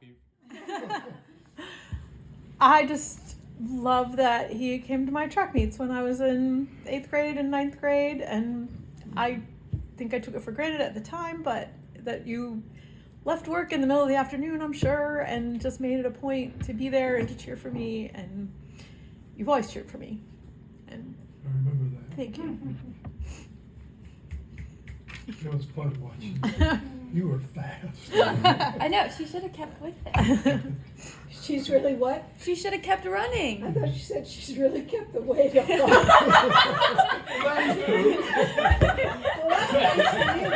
happy. I just love that he came to my track meets when I was in 8th grade and 9th grade, and I think I took it for granted at the time, but that you left work in the middle of the afternoon, I'm sure, and just made it a point to be there and to cheer for me, and you've always cheered for me. And I remember that. thank you. It was fun watching. You were fast. I know, she should have kept with it. She's really what? She should have kept running. I thought she said she's really kept the weight up. Well, that's nice to you,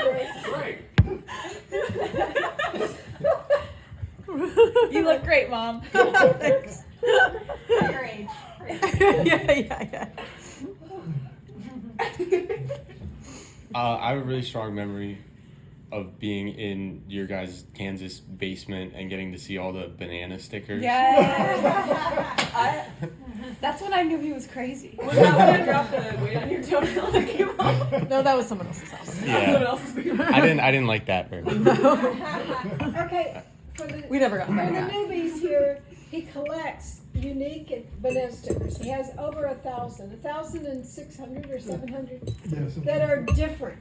Grace. You look great, Mom. Thanks. Your age. yeah. I have a really strong memory of being in your guys' Kansas basement and getting to see all the banana stickers. Yes. That's when I knew he was crazy. Was that when I dropped the weight on your toenail and it came off? No, that was someone else's house. Someone Yeah. else's baby. I didn't like that very much. Okay, for the, We never got for the that. newbies here, he collects unique banana stickers. He has over 1,000, 1,600 or 700 Yes. that are different.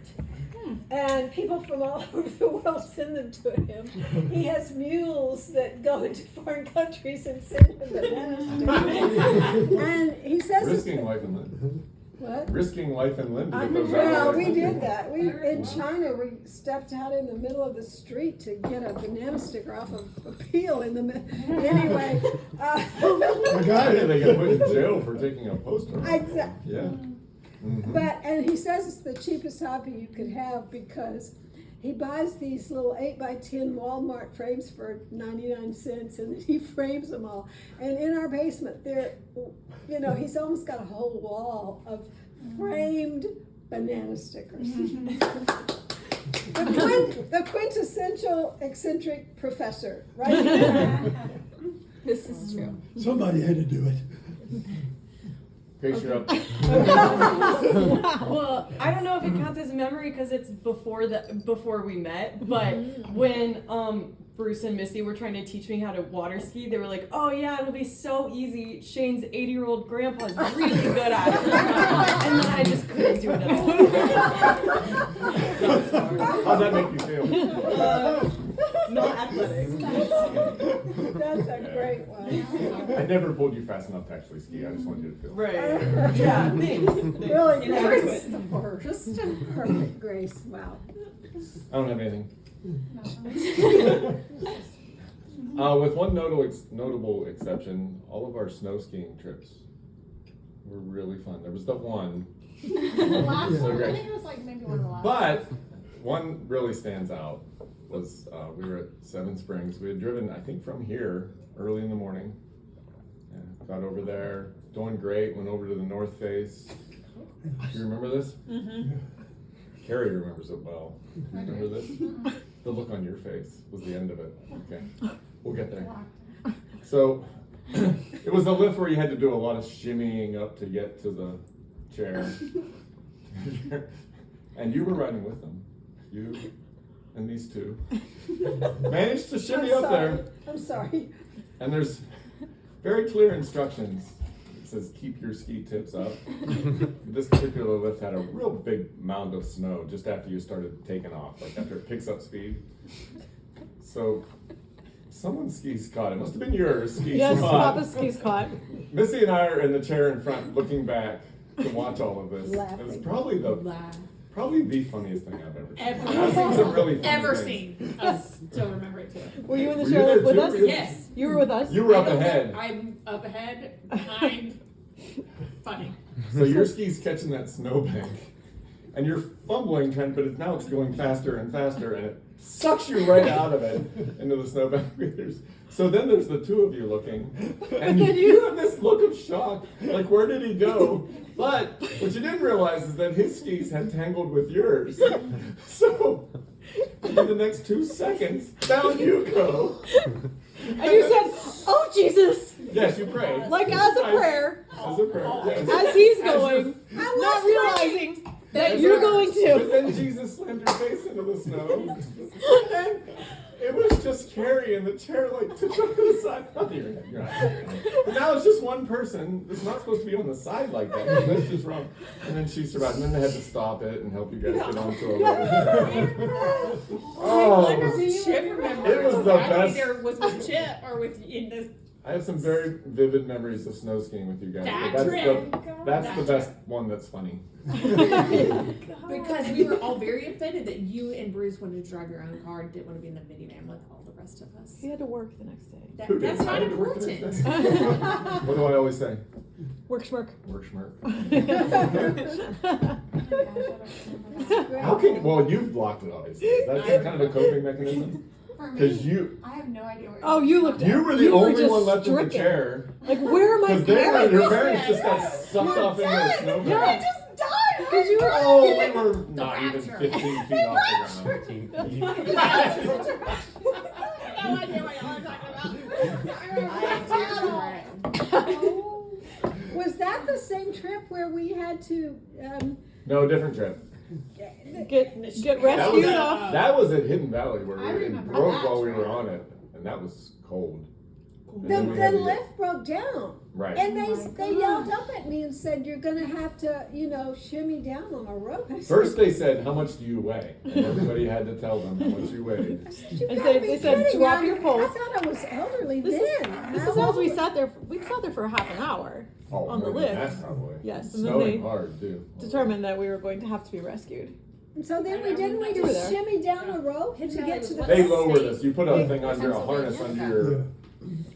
And people from all over the world send them to him. He has mules that go into foreign countries and send him banana stickers. And he says Risking life and limb. what? Risking life and limb to get those Well, out. we did that. We in China we stepped out in the middle of the street to get a banana sticker off of a peel in the anyway. I got it. They got put in jail for taking a poster. Exactly. Yeah. Mm-hmm. And he says it's the cheapest hobby you could have because he buys these little 8x10 Walmart frames for 99 cents and then he frames them all. And in our basement there, he's almost got a whole wall of framed banana stickers. The quintessential eccentric professor, right? This is true. Somebody had to do it. Grace, you're up. Well, I don't know if it counts as a memory because it's before we met, but when Bruce and Missy were trying to teach me how to water ski, they were like, "Oh yeah, it'll be so easy. Shane's 80-year-old grandpa's really good at it." And then I just couldn't do it at all. How'd that make you feel? Not athletic. That's a great one. I never pulled you fast enough to actually ski. I just wanted you to feel. Right. Yeah. Thanks. Really, Inadequate. Grace, just a perfect Grace. Wow. I don't have anything. With one notable exception, all of our snow skiing trips were really fun. There was the one. The last So one, great. I think it was like maybe one of the last. But one really stands out was we were at Seven Springs. We had driven, I think, from here early in the morning. And got over there, doing great. Went over to the North Face. You remember this? Mm-hmm. Carrie remembers it well. Remember this? The look on your face was the end of it. Okay, we'll get there. So it was a lift where you had to do a lot of shimmying up to get to the chair. And you were riding with them. You and these two managed to shimmy up there. I'm sorry. And there's very clear instructions. It says keep your ski tips up. This particular lift had a real big mound of snow just after you started taking off, like after it picks up speed. So someone's skis caught. It must have been yours. Skis Yes, caught. Papa's skis caught. Missy and I are in the chair in front looking back to watch all of this. It was probably the funniest thing I've ever seen. I've seen some really funny Ever things. seen. I still remember it too. Were you in the Were you chairlift there with too? us? Were you- Yes. You were with us? You were I up don't know. ahead. I'm up ahead, behind. Funny. So your ski's catching that snowbank, and you're fumbling, trying, but now it's going faster and faster, and it sucks you right out of it into the snowbank. So then there's the two of you looking, and you have this look of shock, like where did he go? But what you didn't realize is that his skis had tangled with yours. So in the next 2 seconds, down you go. And you said, "Oh Jesus!" Yes, you prayed. Like as a prayer, As a prayer. Yes. as he's going, not realizing that you're going But to. then Jesus slammed your face into the snow. It was just Carrie in the chair, like to the side. Not your head, you're not. But now it's just one person. It's not supposed to be on the side like that. That's just wrong. And then she survived. And then they had to stop it and help you guys get onto a little. Oh, I it wonder was, if Chip remembers. it was the best. Either was with Chip or with in the. I have some very vivid memories of snow skiing with you guys. That But trip. that's That the best one that's funny. Because we were all very offended that you and Bruce wanted to drive your own car and didn't want to be in the minivan with all the rest of us. He had to work the next day. Who did? That's I not had to work the next important. day. What do I always say? Work schmirk. Work schmirk. Great. How can well you've blocked it obviously. Is that some kind of a coping mechanism? For Because me, you I have no idea what Oh, you looked you were the You were only just one left in the stricken. chair. Like, where are my Because they were, your parents? parents just got sucked off into a snowbank. Yeah. just died. Because you were Oh, we were not even rapture. 15 feet off the ground. No idea what y'all are talking about. Was that the same trip where we had to, No, different trip. Get That rescued was, off. that was at Hidden Valley where I it remember broke that while we were trip. on it, and that was cold. And the, then we had the to lift broke down? Right. And Oh they yelled up at me and said, you're gonna have to, shimmy down on a rope. I said, First they said, how much do you weigh? And everybody had to tell them how much you weighed. "You And gotta they be said, kidding. "Drop I- your pulse." I thought I was elderly This then. is as we sat there. We sat there for half an hour. Oh, On the more than lift. that probably. Yes, and then Snowing they hard too. determined that we were going to have to be rescued. And so then we You were just there. shimmy down a rope to Hidden get Valley to the. was They what? lowered us. You put a thing under a Pennsylvania? harness under your. Yeah.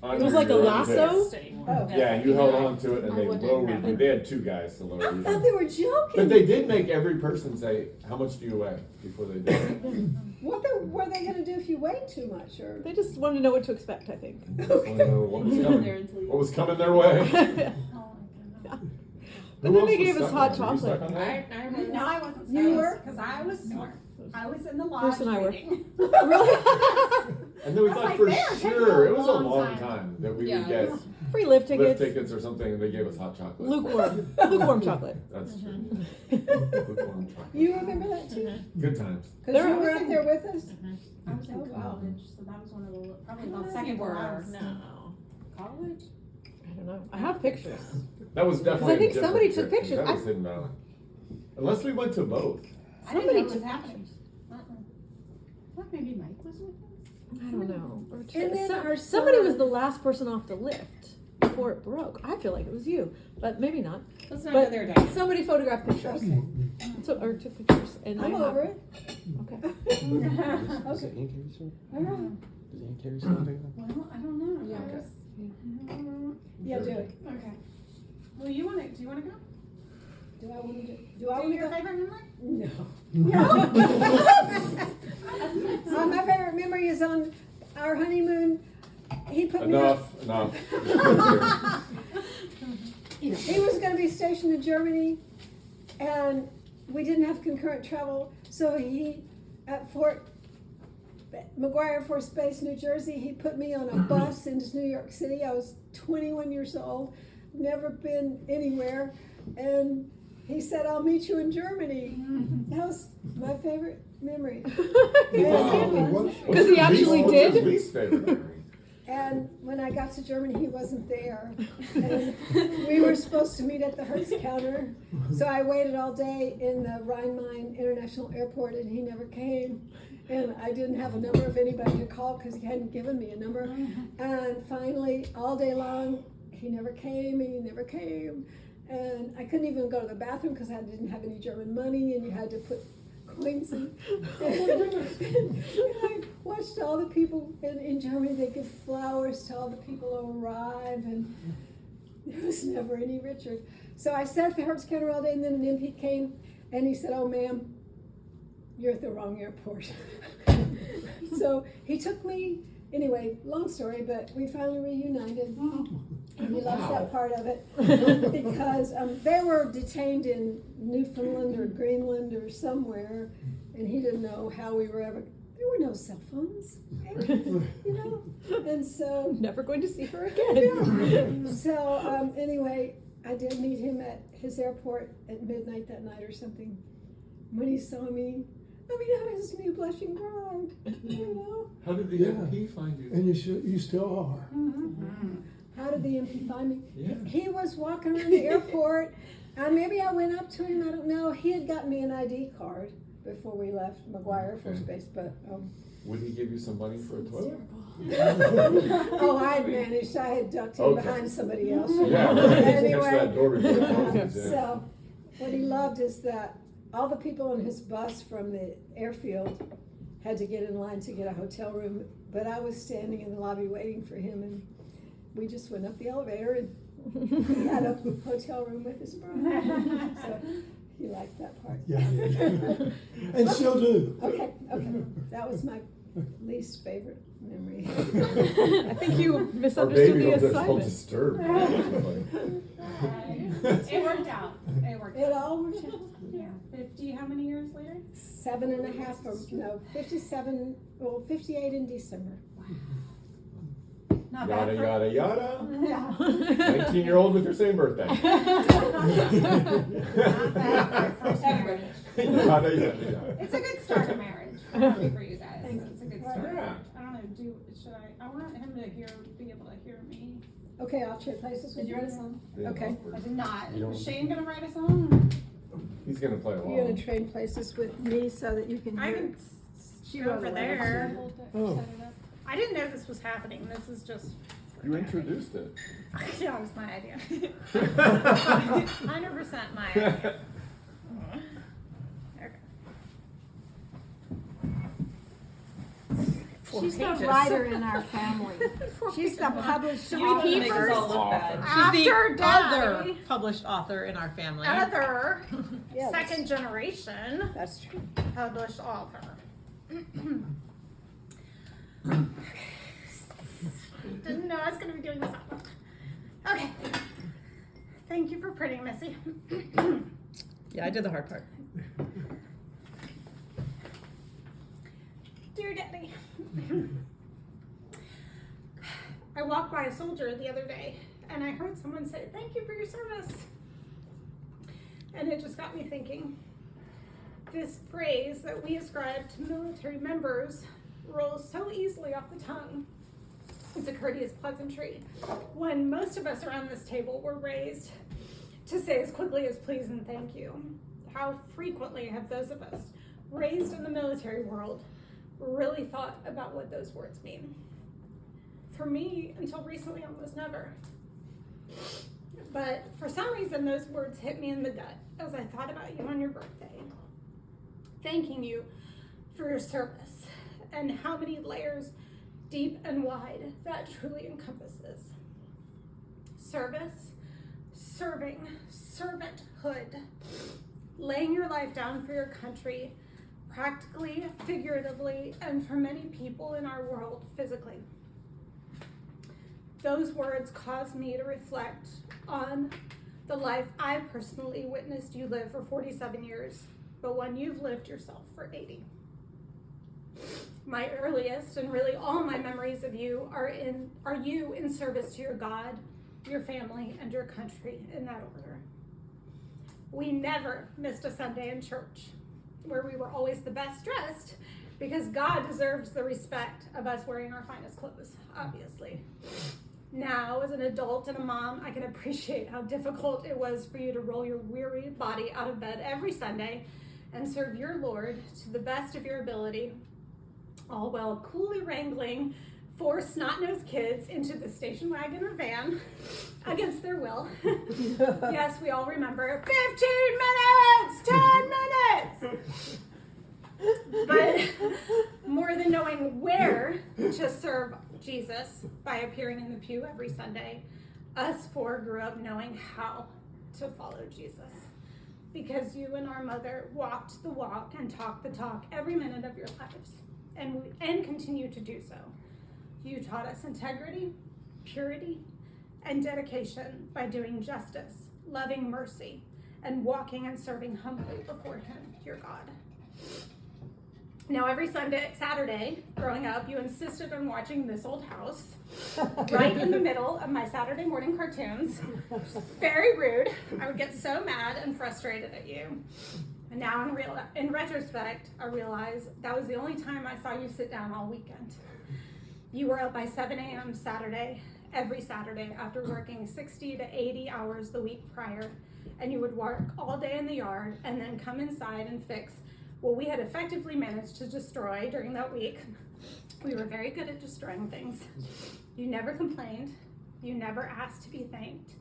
Under It was like a your lasso? armpit. Yeah, and you held on to it and I they wouldn't lowered remember. you. They had two guys to lower I you. thought they were joking. But they did make every person say, how much do you weigh? Before they did it. What were they gonna do if you weighed too much, or? They just wanted to know what to expect, I think. Just wanna know what was coming. What was coming their way. But Who then they else was gave us stuck hot on that? Were you stuck chocolate. on that? I remember. No, I wasn't. You were? Because I was in the lodge Bruce and I were. reading. Really? And then we I was thought like, for they are taking sure, a it was a long long time. time that we Yeah. would get Free lift lift tickets. tickets or something and they gave us hot chocolate. Lukewarm chocolate. That's true. Lukewarm chocolate. You remember that too? Good times. Cause There you was were up there with us? I was in college, so that was one of the, probably the You second were. last. No. College? I don't know. I have pictures. That was definitely I think a different somebody took trip, 'cause pictures. That was Hidden Valley. Unless we went to both. I didn't know Somebody it was took happening. What, maybe Mike was with us? I don't know. Or And then our somebody son- was the last person off the lift before it broke. I feel like it was you, but maybe not. Let's not But go there, Diane. somebody photographed pictures. Or took pictures, and I'm I have. over it. Okay. Okay. Well, I don't know. Yeah. I was- Yeah, do it. Okay. Well, do you wanna go? Do I wanna do Do I wanna your go? favorite memory? No. My favorite memory is on our honeymoon. He put me up. Enough. He was gonna be stationed in Germany and we didn't have concurrent travel, so he, at McGuire Air Force Base, New Jersey, he put me on a bus into New York City. I was 21 years old, never been anywhere, and he said, I'll meet you in Germany. That was my favorite memory. Wow. Because he actually What's your did? least favorite memory? And when I got to Germany, he wasn't there. And we were supposed to meet at the Hertz counter. So I waited all day in the Rhein-Main International Airport and he never came. And I didn't have a number of anybody to call because he hadn't given me a number. And finally, all day long, he never came and he never came. And I couldn't even go to the bathroom because I didn't have any German money and you had to put coins in. And I watched all the people in Germany, they give flowers to all the people who arrive, and there was never any Richard. So I sat at the Hertz counter all day, and then an MP came, and he said, oh ma'am, you're at the wrong airport. So he took me, anyway, long story, but we finally reunited. And he loves that part of it because they were detained in Newfoundland or Greenland or somewhere, and he didn't know how we were ever. There were no cell phones, and so. Never going to see her again. So anyway, I did meet him at his airport at midnight that night or something. When he saw me, I was new blushing bride, How did the Yeah. MP find you? And you still are. How did the MP find me? Yeah. He was walking around the airport, and maybe I went up to him, I don't know. He had gotten me an ID card before we left McGuire Air Force Base, but, Would he give you some money for a toilet? oh, I had managed, I had ducked in Okay. behind somebody else. Yeah, right. Catch Anyway. that door before it closes, yeah. So, what he loved is that all the people on his bus from the airfield had to get in line to get a hotel room, but I was standing in the lobby waiting for him, and we just went up the elevator, and he had a hotel room with his bride. So, he liked that part. Yeah. And still do. Okay, that was my least favorite memory. I think you Our misunderstood baby the over there's all assignment. disturbed. It worked out. It worked It out. all worked out. Yeah. 50, how many years later? 7.5, or no, 57, well, 58 in December. Not Yada, bad for. yada, yada. Yeah. 19-year-old with your same birthday. Not bad for a first marriage. Yada, yada, yada. It's a good start to marriage. I'm happy for you guys. Thank It's a good start. Yeah. I don't know, should I want him to be able to hear me. Okay, I'll trade places with Did you write a song? Yeah, Okay. awkward. I did not. You don't- Is Shane gonna write a song? He's gonna play You're along. gonna trade places with me so that you can I hear. can She go wrote over a letter. there. Oh. Set it up. I didn't know this was happening. This is just. You introduced it. Yeah, it was my idea. 100% my idea. Okay. She's the pages. writer in our family. She's the published Should we make us author. all look bad? After She's the other Daddy, published author in our family. other Yeah, that's- second generation That's true. published author. Didn't know I was going to be doing this. Okay. Thank you for printing, Missy. Yeah, I did the hard part. Dear Daddy, I walked by a soldier the other day and I heard someone say, "Thank you for your service." And it just got me thinking. This phrase that we ascribe to military members rolls so easily off the tongue. It's a courteous pleasantry when most of us around this table were raised to say as quickly as please and thank you. How frequently have those of us raised in the military world really thought about what those words mean? For me, until recently, almost never. But for some reason, those words hit me in the gut as I thought about you on your birthday. Thanking you for your service and how many layers, deep and wide, that truly encompasses. Service, serving, servanthood, laying your life down for your country, practically, figuratively, and for many people in our world, physically. Those words caused me to reflect on the life I personally witnessed you live for 47 years, but one you've lived yourself for 80. My earliest and really all my memories of you are you in service to your God, your family, and your country, in that order. We never missed a Sunday in church, where we were always the best dressed, because God deserves the respect of us wearing our finest clothes, obviously. Now, as an adult and a mom, I can appreciate how difficult it was for you to roll your weary body out of bed every Sunday and serve your Lord to the best of your ability, all while coolly wrangling 4 snot-nosed kids into the station wagon or van against their will. Yes, we all remember 15 minutes, 10 minutes. But more than knowing where to serve Jesus by appearing in the pew every Sunday, us 4 grew up knowing how to follow Jesus. Because you and our mother walked the walk and talked the talk every minute of your lives, and continue to do so. You taught us integrity, purity, and dedication by doing justice, loving mercy, and walking and serving humbly before Him, your God. Now, every Saturday, growing up, you insisted on watching This Old House right in the middle of my Saturday morning cartoons. Very rude. I would get so mad and frustrated at you. And now in retrospect, I realize that was the only time I saw you sit down all weekend. You were up by 7 a.m. Saturday, every Saturday, after working 60 to 80 hours the week prior. And you would work all day in the yard and then come inside and fix what we had effectively managed to destroy during that week. We were very good at destroying things. You never complained. You never asked to be thanked.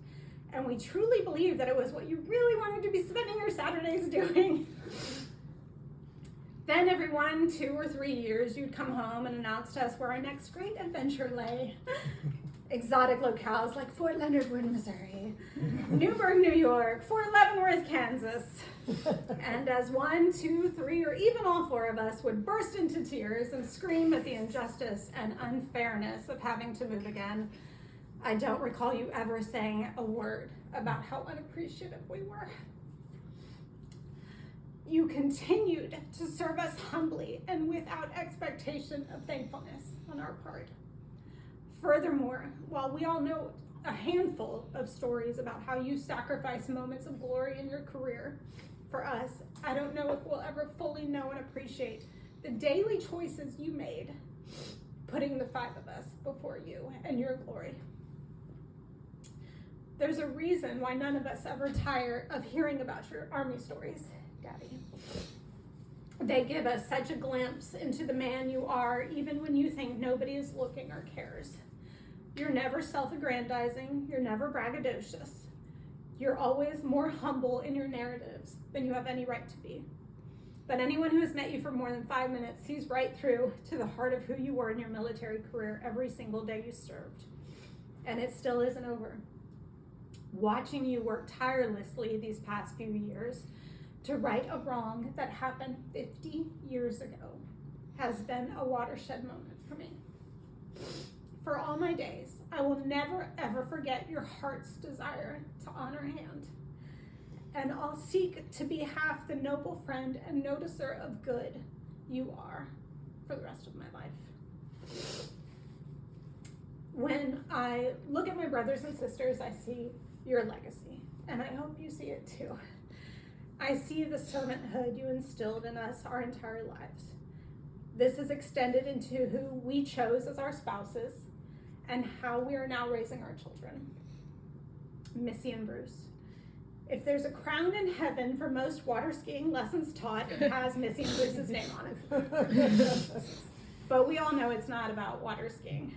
And we truly believed that it was what you really wanted to be spending your Saturdays doing. Then every 1, 2, or 3 years, you'd come home and announce to us where our next great adventure lay. Exotic locales like Fort Leonard Wood, Missouri, Newburgh, New York, Fort Leavenworth, Kansas. And as 1, 2, 3, or even all 4 of us would burst into tears and scream at the injustice and unfairness of having to move again, I don't recall you ever saying a word about how unappreciative we were. You continued to serve us humbly and without expectation of thankfulness on our part. Furthermore, while we all know a handful of stories about how you sacrificed moments of glory in your career, for us, I don't know if we'll ever fully know and appreciate the daily choices you made, putting the 5 of us before you and your glory. There's a reason why none of us ever tire of hearing about your Army stories, Daddy. They give us such a glimpse into the man you are, even when you think nobody is looking or cares. You're never self-aggrandizing, you're never braggadocious. You're always more humble in your narratives than you have any right to be. But anyone who has met you for more than 5 minutes sees right through to the heart of who you were in your military career every single day you served. And it still isn't over. Watching you work tirelessly these past few years to right a wrong that happened 50 years ago has been a watershed moment for me. For all my days, I will never ever forget your heart's desire to honor hand. And I'll seek to be half the noble friend and noticer of good you are for the rest of my life. When I look at my brothers and sisters, I see your legacy, and I hope you see it too. I see the servanthood you instilled in us our entire lives. This is extended into who we chose as our spouses and how we are now raising our children. Missy and Bruce. If there's a crown in heaven for most water skiing lessons taught, it has Missy and Bruce's name on it. But we all know it's not about water skiing.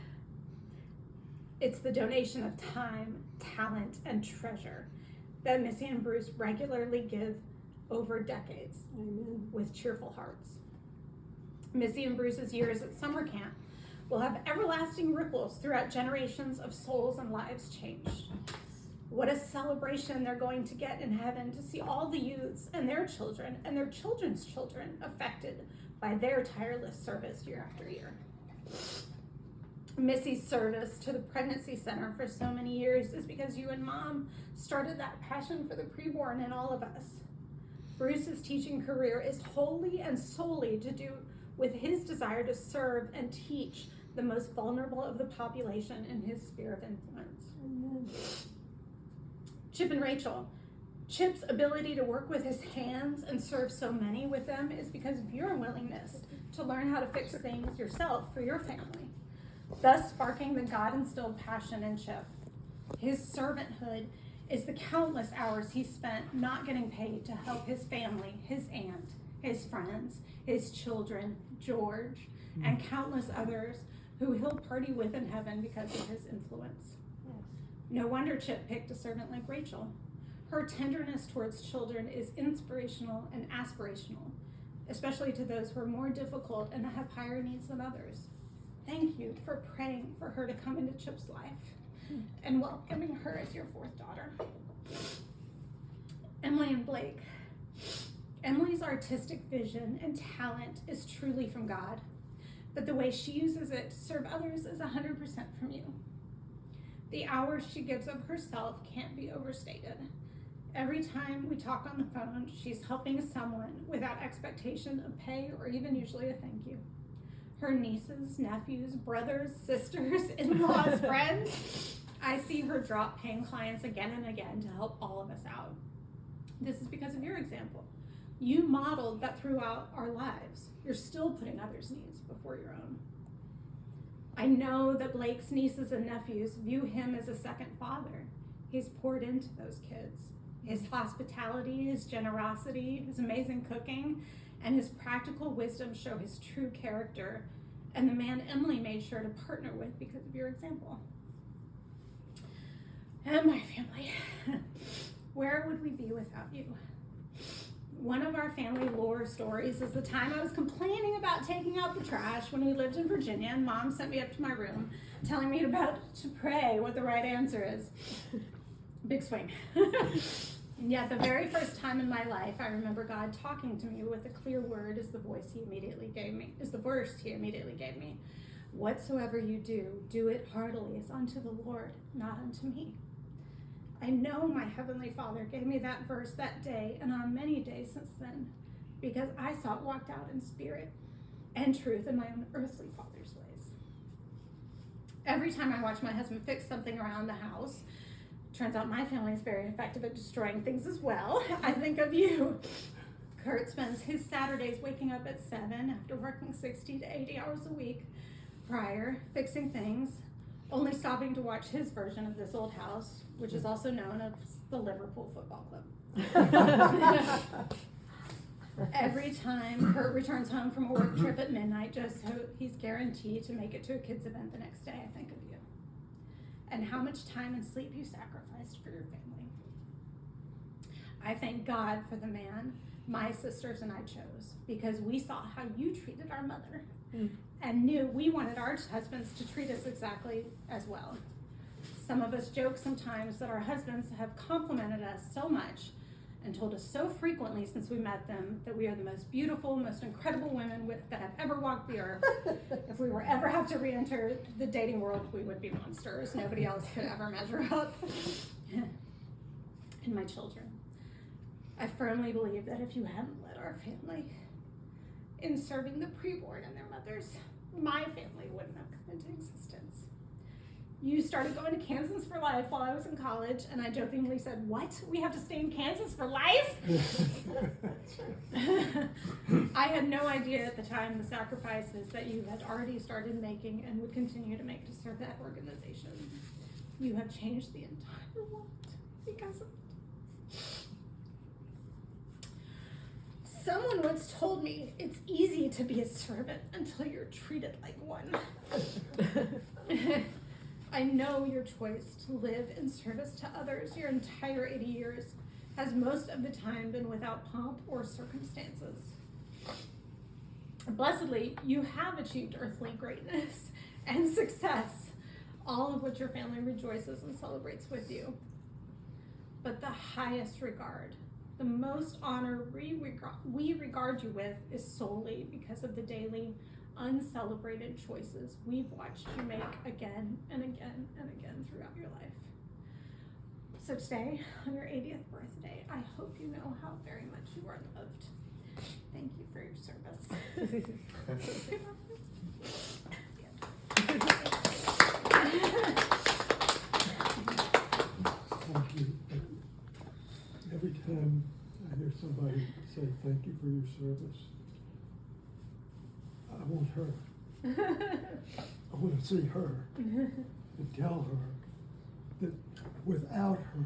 It's the donation of time, talent, and treasure that Missy and Bruce regularly give over decades. Amen. With cheerful hearts. Missy and Bruce's years at summer camp will have everlasting ripples throughout generations of souls and lives changed. What a celebration they're going to get in heaven to see all the youths and their children and their children's children affected by their tireless service year after year. Missy's service to the pregnancy center for so many years is because you and Mom started that passion for the preborn in all of us. Bruce's teaching career is wholly and solely to do with his desire to serve and teach the most vulnerable of the population in his sphere of influence. Amen. Chip and Rachel. Chip's ability to work with his hands and serve so many with them is because of your willingness to learn how to fix things yourself for your family, thus sparking the God-instilled passion in Chip. His servanthood is the countless hours he spent not getting paid to help his family, his aunt, his friends, his children, George, and countless others who he'll party with in heaven because of his influence. No wonder Chip picked a servant like Rachel. Her tenderness towards children is inspirational and aspirational, especially to those who are more difficult and have higher needs than others. Thank you for praying for her to come into Chip's life and welcoming her as your 4th daughter. Emily and Blake. Emily's artistic vision and talent is truly from God, but the way she uses it to serve others is 100% from you. The hours she gives of herself can't be overstated. Every time we talk on the phone, she's helping someone without expectation of pay or even usually a thank you. Her nieces, nephews, brothers, sisters, in-laws, friends, I see her drop paying clients again and again to help all of us out. This is because of your example. You modeled that throughout our lives. You're still putting others' needs before your own. I know that Blake's nieces and nephews view him as a second father. He's poured into those kids. His hospitality, his generosity, his amazing cooking, and his practical wisdom show his true character, and the man Emily made sure to partner with because of your example. And my family, where would we be without you? One of our family lore stories is the time I was complaining about taking out the trash when we lived in Virginia, and Mom sent me up to my room telling me to pray what the right answer is. Big swing. And yet the very first time in my life, I remember God talking to me with a clear word is the verse he immediately gave me. Whatsoever you do, do it heartily as unto the Lord, not unto me. I know my Heavenly Father gave me that verse that day and on many days since then, because I saw it walked out in spirit and truth in my own earthly father's ways. Every time I watch my husband fix something around the house, turns out my family is very effective at destroying things as well, I think of you. Kurt spends his Saturdays waking up at 7 after working 60 to 80 hours a week prior, fixing things, only stopping to watch his version of This Old House, which is also known as the Liverpool Football Club. Every time Kurt returns home from a work trip at midnight, just so he's guaranteed to make it to a kid's event the next day, I think of you. And how much time and sleep you sacrificed for your family. I thank God for the man my sisters and I chose, because we saw how you treated our mother and knew we wanted our husbands to treat us exactly as well. Some of us joke sometimes that our husbands have complimented us so much and told us so frequently since we met them that we are the most beautiful, most incredible women that have ever walked the earth. If we were ever have to re-enter the dating world, we would be monsters. Nobody else could ever measure up. And my children, I firmly believe that if you hadn't led our family in serving the pre-born and their mothers, my family wouldn't have come into existence. You started going to Kansas for Life while I was in college, and I jokingly said, "What? We have to stay in Kansas for life?" I had no idea at the time the sacrifices that you had already started making and would continue to make to serve that organization. You have changed the entire world because of it. Someone once told me it's easy to be a servant until you're treated like one. I know your choice to live in service to others your entire 80 years has most of the time been without pomp or circumstances. Blessedly, you have achieved earthly greatness and success, all of which your family rejoices and celebrates with you. But the highest regard, the most honor we regard you with is solely because of the daily uncelebrated choices we've watched you make again and again and again throughout your life. So today, on your 80th birthday, I hope you know how very much you are loved. Thank you for your service. Thank you. Every time I hear somebody say thank you for your service, I want her. I want to see her and tell her that without her,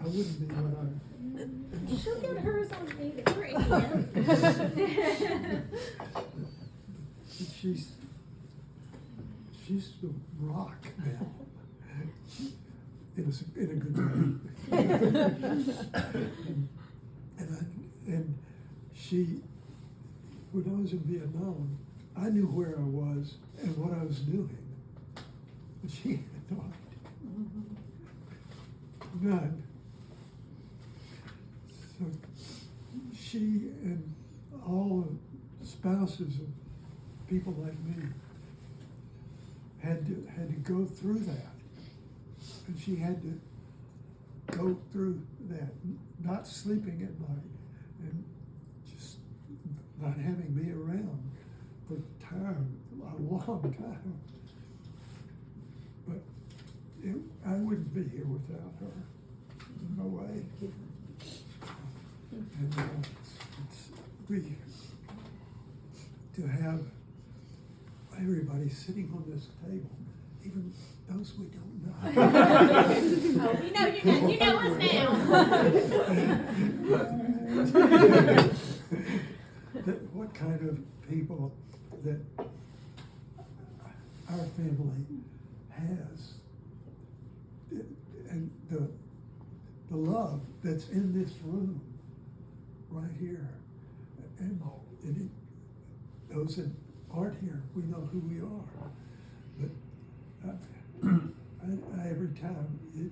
I wouldn't be what I am. She'll get hers on me to great. She's the rock now. In a good way. and she, when I was in Vietnam, I knew where I was and what I was doing. But she had not. None. So she and all the spouses of people like me had to go through that. And she had to go through that, not sleeping at night and just not having me around for a long time. But I wouldn't be here without her. No way. And we, to have everybody sitting on this table, even those we don't know. Oh, we know you know us now. What kind of people that our family has, and the love that's in this room right here, and those that aren't here, we know who we are. But every time, the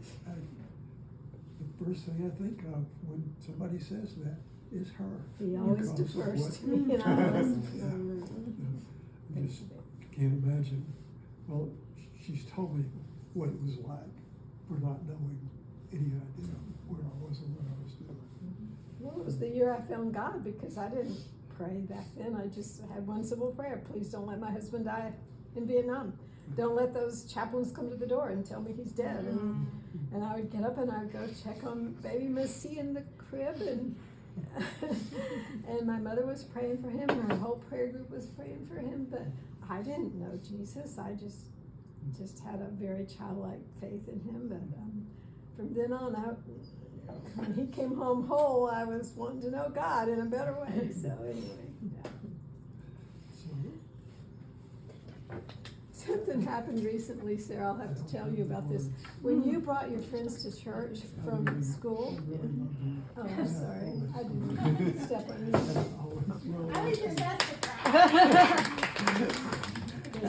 first thing I think of when somebody says that is her. He always because of defers what- to me, and I always. I just can't imagine. Well, she's told me what it was like for not knowing any idea where I was and what I was doing. Well, it was the year I found God because I didn't pray back then. I just had one simple prayer: please don't let my husband die in Vietnam. Don't let those chaplains come to the door and tell me he's dead. And I would get up and I'd go check on baby Missy in the crib, and and my mother was praying for him, and our whole prayer group was praying for him. But I didn't know Jesus. I just had a very childlike faith in him. But from then on, when he came home whole, I was wanting to know God in a better way. So anyway, yeah. Something happened recently, Sarah. I'll have to tell you about this. When you brought your friends to church from school, oh, I'm sorry, I didn't step on you. I was just asking.